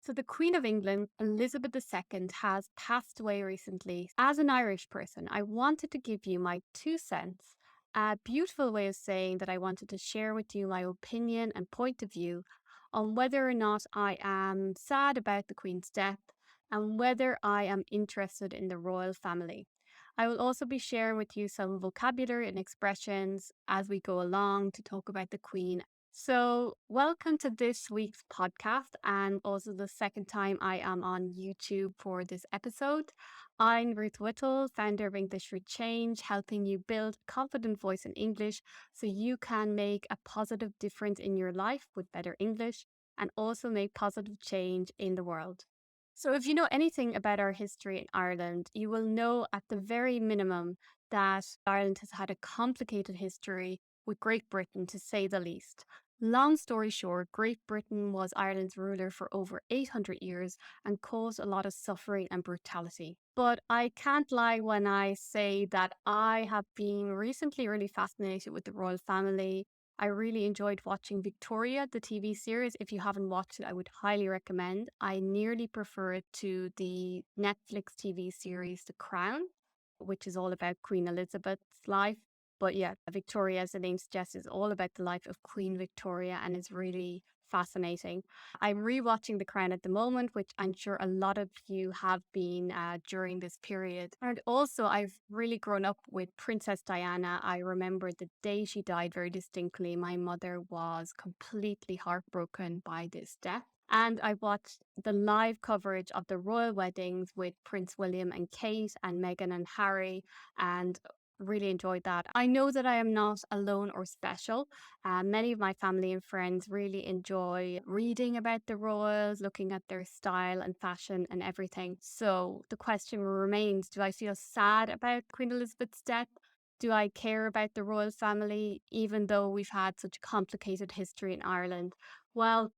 So, the Queen of England, Elizabeth II, has passed away recently. As an Irish person, I wanted to give you my 2 cents, a beautiful way of saying that I wanted to share with you my opinion and point of view on whether or not I am sad about the Queen's death and whether I am interested in the royal family. I will also be sharing with you some vocabulary and expressions as we go along to talk about the Queen. So, welcome to this week's podcast, and also the second time I am on YouTube for this episode. I'm Ruth Whittle, founder of English for Change, helping you build a confident voice in English so you can make a positive difference in your life with better English and also make positive change in the world. So, if you know anything about our history in Ireland, you will know at the very minimum that Ireland has had a complicated history with Great Britain, to say the least. Long story short, Great Britain was Ireland's ruler for over 800 years and caused a lot of suffering and brutality. But I can't lie when I say that I have been recently really fascinated with the royal family. I really enjoyed watching Victoria, the TV series. If you haven't watched it, I would highly recommend. I nearly prefer it to the Netflix TV series The Crown, which is all about Queen Elizabeth's life. But yeah, Victoria, as the name suggests, is all about the life of Queen Victoria and is really fascinating. I'm rewatching The Crown at the moment, which I'm sure a lot of you have been during this period. And also, I've really grown up with Princess Diana. I remember the day she died very distinctly. My mother was completely heartbroken by this death. And I watched the live coverage of the royal weddings with Prince William and Kate and Meghan and Harry, and really enjoyed that. I know that I am not alone or special. Many of my family and friends really enjoy reading about the royals, looking at their style and fashion and everything. So the question remains, do I feel sad about Queen Elizabeth's death? Do I care about the royal family, even though we've had such a complicated history in Ireland? Well,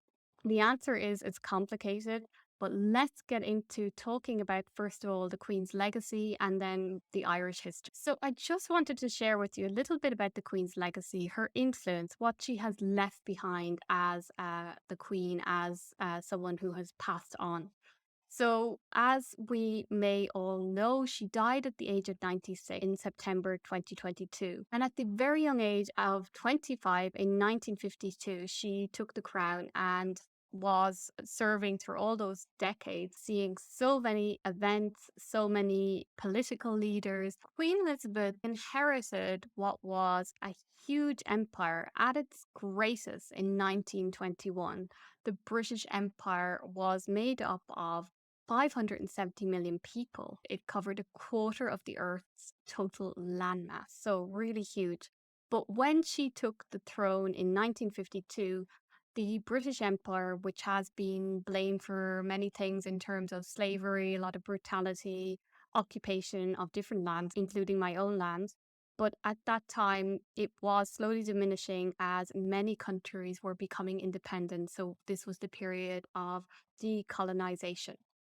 the answer is it's complicated, but let's get into talking about, first of all, the Queen's legacy and then the Irish history. So, I just wanted to share with you a little bit about the Queen's legacy, her influence, what she has left behind as the Queen, as someone who has passed on. So, as we may all know, she died at the age of 96 in September 2022. And at the very young age of 25 in 1952, she took the crown and was serving through all those decades, seeing so many events, so many political leaders. Queen Elizabeth inherited what was a huge empire at its greatest in 1921. The British Empire was made up of 570 million people. It covered a quarter of the Earth's total landmass, so really huge. But when she took the throne in 1952, the British Empire, which has been blamed for many things in terms of slavery, a lot of brutality, occupation of different lands, including my own land. But at that time, it was slowly diminishing as many countries were becoming independent. So, this was the period of decolonization.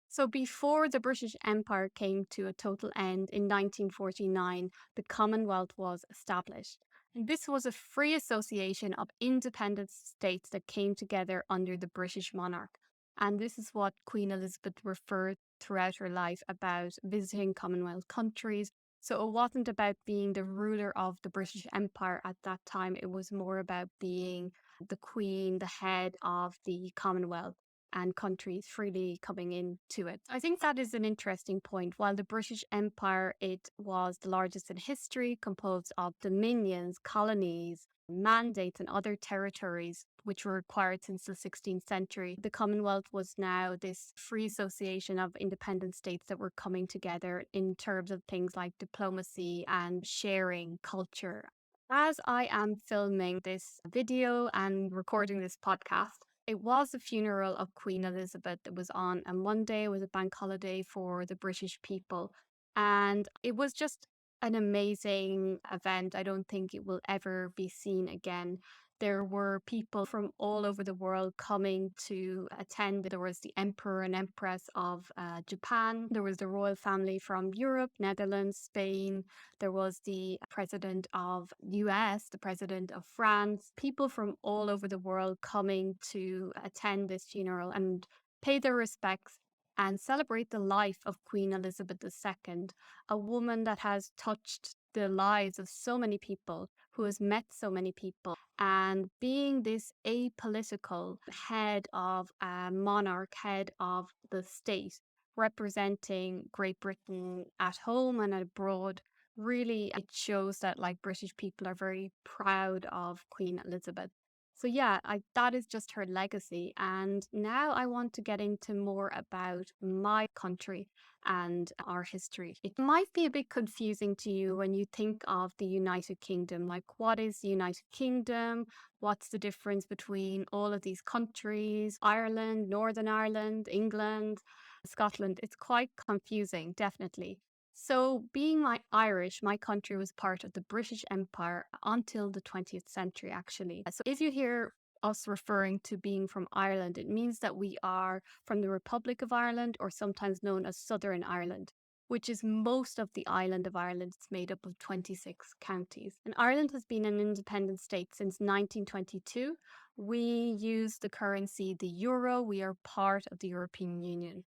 So before the British Empire came to a total end in 1949, the Commonwealth was established. And this was a free association of independent states that came together under the British monarch. And this is what Queen Elizabeth referred throughout her life about visiting Commonwealth countries. So it wasn't about being the ruler of the British Empire at that time. It was more about being the queen, the head of the Commonwealth and countries freely coming into it. I think that is an interesting point. While the British Empire, it was the largest in history, composed of dominions, colonies, mandates, and other territories which were acquired since the 16th century. The Commonwealth was now this free association of independent states that were coming together in terms of things like diplomacy and sharing culture. As I am filming this video and recording this podcast, it was the funeral of Queen Elizabeth that was on, and Monday was a bank holiday for the British people. And it was just an amazing event. I don't think it will ever be seen again. There were people from all over the world coming to attend. There was the Emperor and Empress of Japan. There was the royal family from Europe, Netherlands, Spain. There was the president of US, the president of France, people from all over the world coming to attend this funeral. And pay their respects, and celebrate the life of Queen Elizabeth II, a woman that has touched the lives of so many people, who has met so many people, and being this apolitical head of a monarch, head of the state, representing Great Britain at home and abroad. Really, it shows that like British people are very proud of Queen Elizabeth. So yeah, that is just her legacy. And now I want to get into more about my country and our history. It might be a bit confusing to you when you think of the United Kingdom. Like, what is the United Kingdom? What's the difference between all of these countries? Ireland, Northern Ireland, England, Scotland. It's quite confusing, definitely. So, being Irish, my country was part of the British Empire until the 20th century, actually. So, if you hear us referring to being from Ireland, it means that we are from the Republic of Ireland, or sometimes known as Southern Ireland, which is most of the island of Ireland. It's made up of 26 counties. And Ireland has been an independent state since 1922. We use the currency, the euro. We are part of the European Union.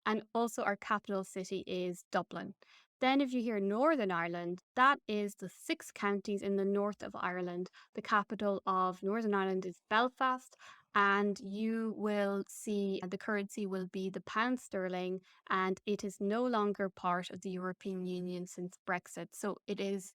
And also, our capital city is Dublin. Then, if you hear Northern Ireland, that is the six counties in the north of Ireland. The capital of Northern Ireland is Belfast, and you will see the currency will be the pound sterling, and it is no longer part of the European Union since Brexit. So, it is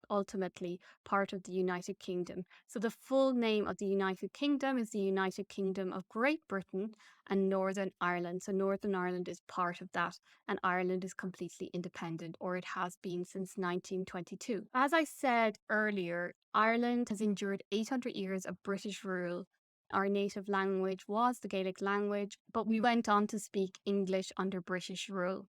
ultimately part of the United Kingdom. So the full name of the United Kingdom is the United Kingdom of Great Britain and Northern Ireland. So Northern Ireland is part of that, and Ireland is completely independent, or it has been since 1922. As I said earlier, Ireland has endured 800 years of British rule. Our native language was the Gaelic language, but we went on to speak English under British rule.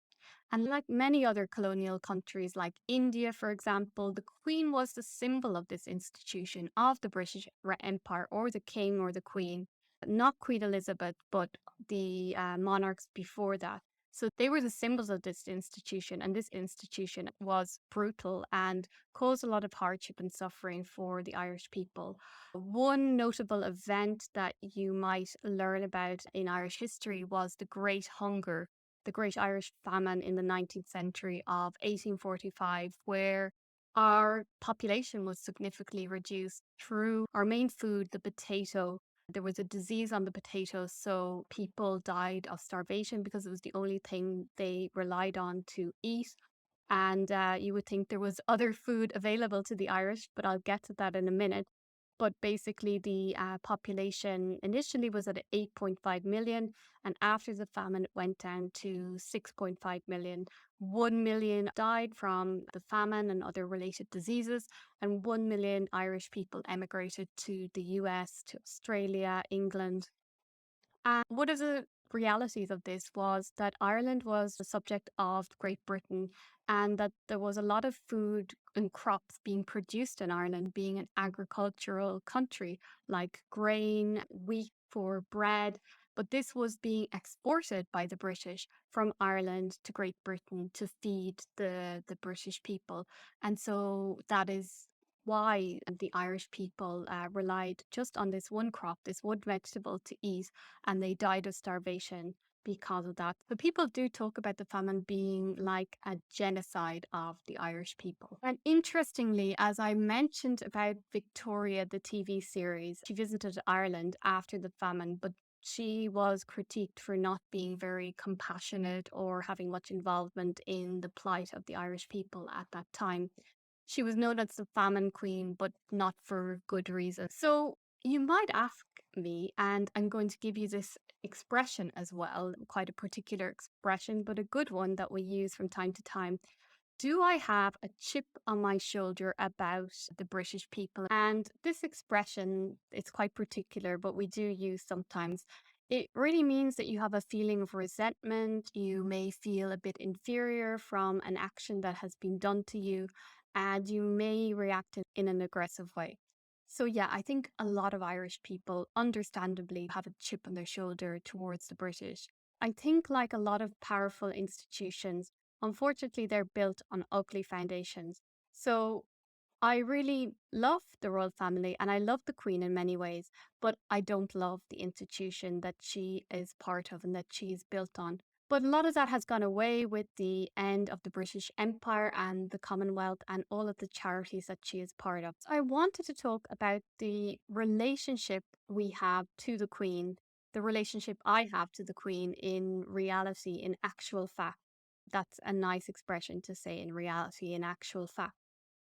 And like many other colonial countries, like India, for example, the Queen was the symbol of this institution of the British Empire, or the King or the Queen, not Queen Elizabeth, but the monarchs before that. So they were the symbols of this institution, and this institution was brutal and caused a lot of hardship and suffering for the Irish people. One notable event that you might learn about in Irish history was the Great Hunger, the Great Irish Famine in the 19th century of 1845, where our population was significantly reduced through our main food, the potato. There was a disease on the potato, so people died of starvation because it was the only thing they relied on to eat. And you would think there was other food available to the Irish, but I'll get to that in a minute. But basically, the population initially was at 8.5 million, and after the famine, it went down to 6.5 million. 1 million died from the famine and other related diseases, and 1 million Irish people emigrated to the US, to Australia, England. And one of the realities of this was that Ireland was the subject of Great Britain, and that there was a lot of food and crops being produced in Ireland, being an agricultural country, like grain, wheat for bread. But this was being exported by the British from Ireland to Great Britain to feed the British people. And so that is why the Irish people relied just on this one crop, this one vegetable to eat, and they died of starvation because of that. But people do talk about the famine being like a genocide of the Irish people. And interestingly, as I mentioned about Victoria, the TV series, she visited Ireland after the famine, but she was critiqued for not being very compassionate or having much involvement in the plight of the Irish people at that time. She was known as the famine queen, but not for good reason. So you might ask me, and I'm going to give you this expression as well, quite a particular expression, but a good one that we use from time to time. Do I have a chip on my shoulder about the British people? And this expression, it's quite particular, but we do use sometimes. It really means that you have a feeling of resentment. You may feel a bit inferior from an action that has been done to you, and you may react in an aggressive way. So, yeah, I think a lot of Irish people understandably have a chip on their shoulder towards the British. I think, like a lot of powerful institutions, unfortunately, they're built on ugly foundations. So I really love the royal family and I love the Queen in many ways, but I don't love the institution that she is part of and that she is built on. But a lot of that has gone away with the end of the British Empire and the Commonwealth and all of the charities that she is part of. So I wanted to talk about the relationship we have to the Queen, the relationship I have to the Queen in reality, in actual fact. That's a nice expression to say, in reality, in actual fact.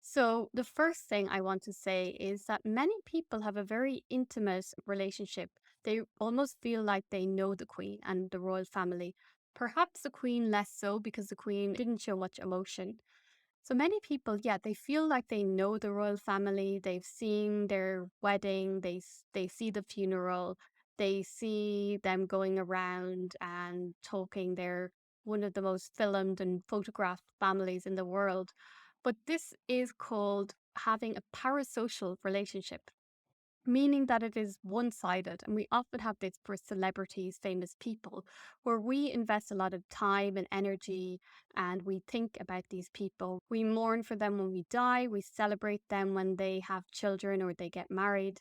So, the first thing I want to say is that many people have a very intimate relationship. They almost feel like they know the Queen and the royal family. Perhaps the Queen less so because the Queen didn't show much emotion. So many people, yeah, they feel like they know the royal family. They've seen their wedding, they see the funeral, they see them going around and talking. They're one of the most filmed and photographed families in the world. But this is called having a parasocial relationship, meaning that it is one sided. And we often have this for celebrities, famous people, where we invest a lot of time and energy and we think about these people. We mourn for them when we die, we celebrate them when they have children or they get married.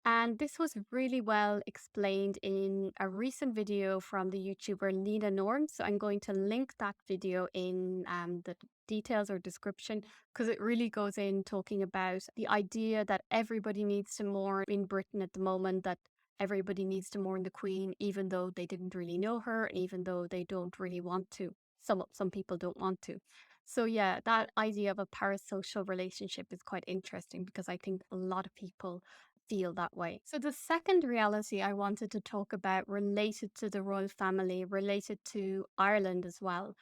And this was really well explained in a recent video from the YouTuber Lena Norm. So I'm going to link that video in the details or description because it really goes in talking about the idea that everybody needs to mourn in Britain at the moment, that everybody needs to mourn the Queen, even though they didn't really know her, and even though they don't really want to. Some people don't want to. So yeah, that idea of a parasocial relationship is quite interesting because I think a lot of people feel that way. So the second reality I wanted to talk about related to the royal family, related to Ireland as well,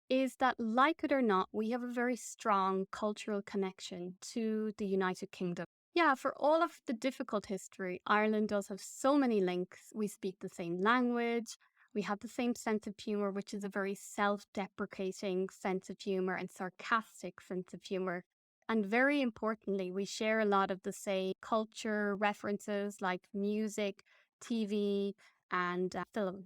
is that, like it or not, we have a very strong cultural connection to the United Kingdom. Yeah, for all of the difficult history, Ireland does have so many links. We speak the same language, we have the same sense of humor, which is a very self deprecating sense of humor and sarcastic sense of humor. And very importantly, we share a lot of the same culture references like music, TV, and film.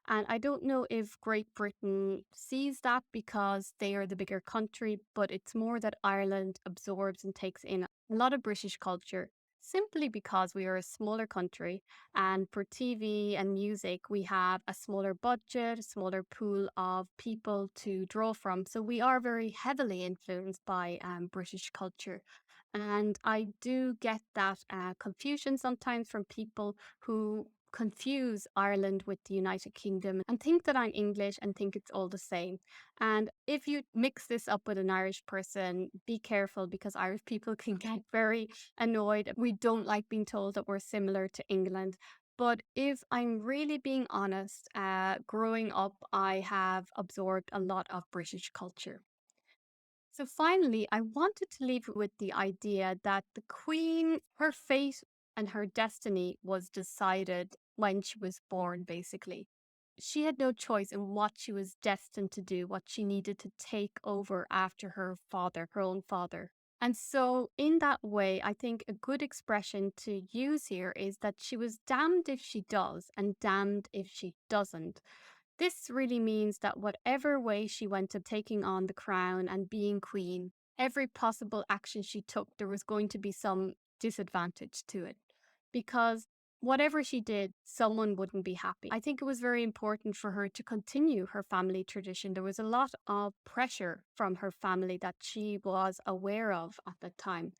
And I don't know if Great Britain sees that because they are the bigger country, but it's more that Ireland absorbs and takes in a lot of British culture simply because we are a smaller country. And for TV and music, we have a smaller budget, a smaller pool of people to draw from. So we are very heavily influenced by British culture. And I do get that confusion sometimes from people who confuse Ireland with the United Kingdom and think that I'm English and think it's all the same. And if you mix this up with an Irish person, be careful because Irish people can get very annoyed. We don't like being told that we're similar to England. But if I'm really being honest, growing up, I have absorbed a lot of British culture. So finally, I wanted to leave it with the idea that the Queen, her fate and her destiny was decided when she was born, basically. She had no choice in what she was destined to do, what she needed to take over after her father, her own father. And so, in that way, I think a good expression to use here is that she was damned if she does and damned if she doesn't. This really means that whatever way she went of taking on the crown and being queen, every possible action she took, there was going to be some disadvantage to it. Because whatever she did, someone wouldn't be happy. I think it was very important for her to continue her family tradition. There was a lot of pressure from her family that she was aware of at the time.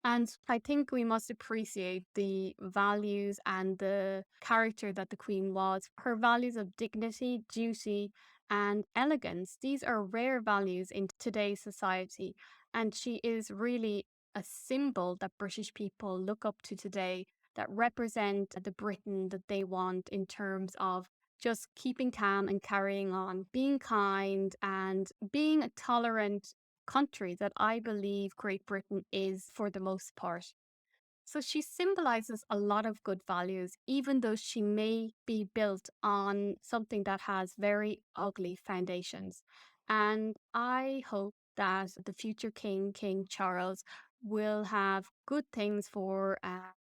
And I think we must appreciate the values and the character that the Queen was. Her values of dignity, duty, and elegance, these are rare values in today's society. And she is really a symbol that British people look up to today that represent the Britain that they want in terms of just keeping calm and carrying on, being kind and being a tolerant country that I believe Great Britain is for the most part. So she symbolizes a lot of good values, even though she may be built on something that has very ugly foundations. And I hope that the future king, King Charles, will have good things for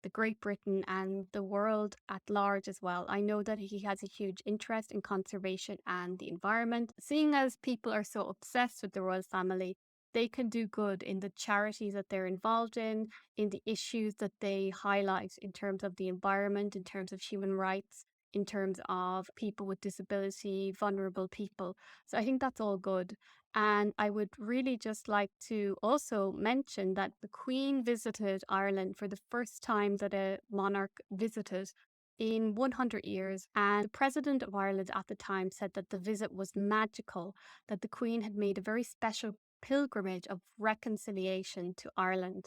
the Great Britain and the world at large as well. I know that he has a huge interest in conservation and the environment. Seeing as people are so obsessed with the royal family, they can do good in the charities that they're involved in the issues that they highlight in terms of the environment, in terms of human rights, in terms of people with disability, vulnerable people. So I think that's all good. And I would really just like to also mention that the Queen visited Ireland for the first time that a monarch visited in 100 years. And the President of Ireland at the time said that the visit was magical, that the Queen had made a very special pilgrimage of reconciliation to Ireland.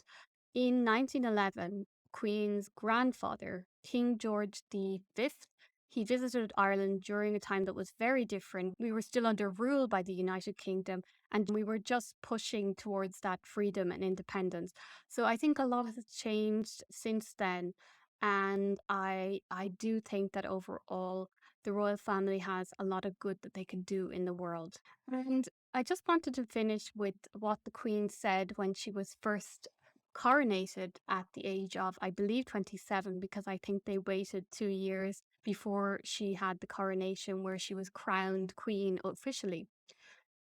In 1911, Queen's grandfather, King George V, he visited Ireland during a time that was very different. We were still under rule by the United Kingdom, and we were just pushing towards that freedom and independence. So I think a lot has changed since then. And I do think that overall, the royal family has a lot of good that they can do in the world. And I just wanted to finish with what the Queen said when she was first coronated at the age of, I believe, 27, because I think they waited 2 years before she had the coronation where she was crowned Queen officially.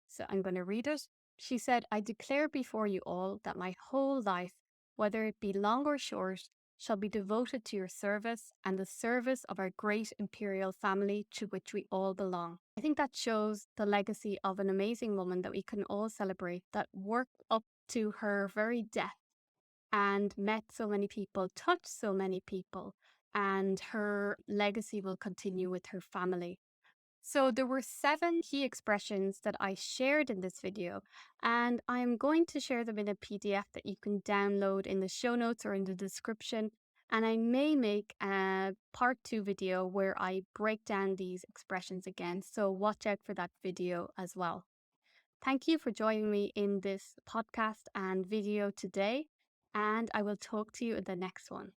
So I'm going to read it. She said, I declare before you all that my whole life, whether it be long or short, shall be devoted to your service and the service of our great imperial family to which we all belong. I think that shows the legacy of an amazing woman that we can all celebrate, that worked up to her very death and met so many people, touched so many people, and her legacy will continue with her family. So there were 7 key expressions that I shared in this video, and I'm going to share them in a PDF that you can download in the show notes or in the description. And I may make a part 2 video where I break down these expressions again. So watch out for that video as well. Thank you for joining me in this podcast and video today, and I will talk to you in the next one.